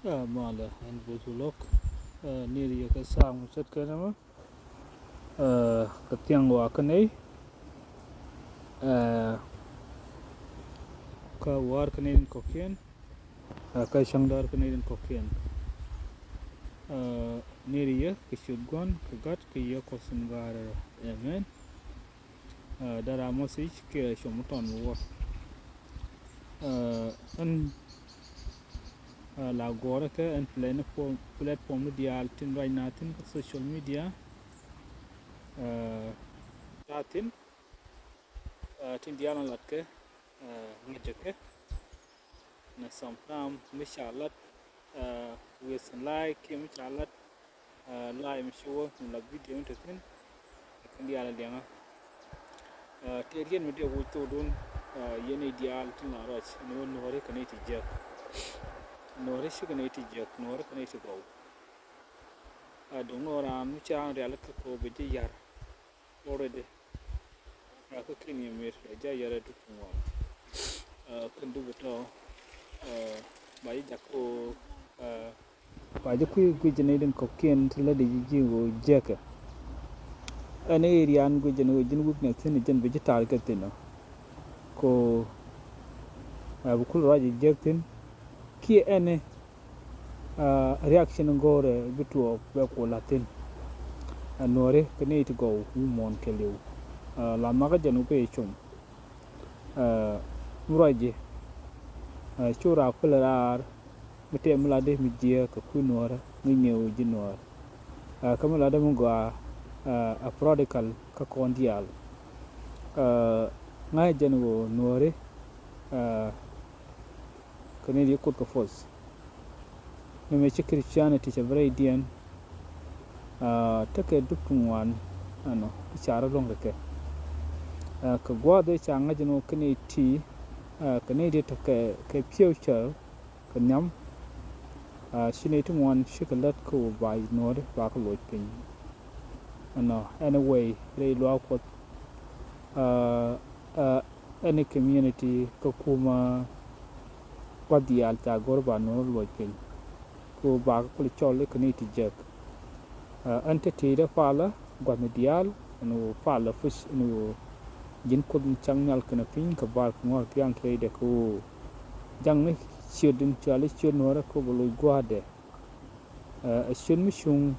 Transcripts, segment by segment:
malɛ and butulok niri ka sang chat ka nama ka tiang wa ka nei ka war ka nei kokien ka shangdar ka nei kokien niri ya ka shudgon ka gat ka ya ko sungar amen dara mosich ke shomuton wa an la gora ka and platform no dial tin right now tin social media tatin tin dial lat ke ngejeke na sometime mishalat with like mishalat like mishawo la video entertain kan dial lenga terien mi de wuto don yene dial tin la rach no no hore kan iti jak no hore shi kan iti jak no hore kan iti go don no ran mi cha real ka ko be yar already ka kini mir ja yare du kuma kan du to bai jako bai ku jene den ko ken tla de ji go jeka ane irian go jene jin wuk ne tin jen vegetal ka tin ko bu kul raji jektin ki ene reaction gore bitu be ko latin anore kene to go mon kelew la maga jenu pe chum muraje chura kular mete mlade mi je ka kunora ni nyew jinor kamala da mungo a prodigal ka kondial ngai jenu nore kene di kut ka fos ne me christianity che very dian take dukun wan ano ichara long ke ka gwado changa jeno kene ti kene di to ke future ka nyam shine tu wan shikalat ko bai nor ba ko loj pin ano anyway re lo ko any community ko kuma padial ta gorba no loj pin ko ba ko chole kene ti jek entity da fala gwa medial no fala fish no jin ko changnal kana pin ka bar ko ngor pian tre de ko jang ne chudin chale chud nora ko bolo gwade shun mishung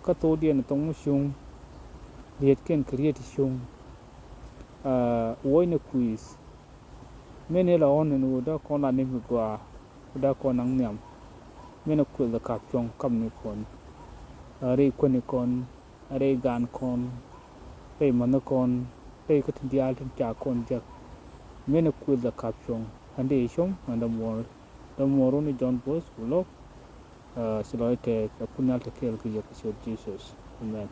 ka to dien tong mishung liet ken create shung woine quiz mene la on no da ko na ne gwa da ko nang nyam mene ko da ka chong kam ni kon re ko ni kon re gan kon re man kon re ko tin dial tin cha kon jak mene ko da ka chong ande shong anda moro ni John Boss vlog siloite kunyal te kel ki Jesus amen.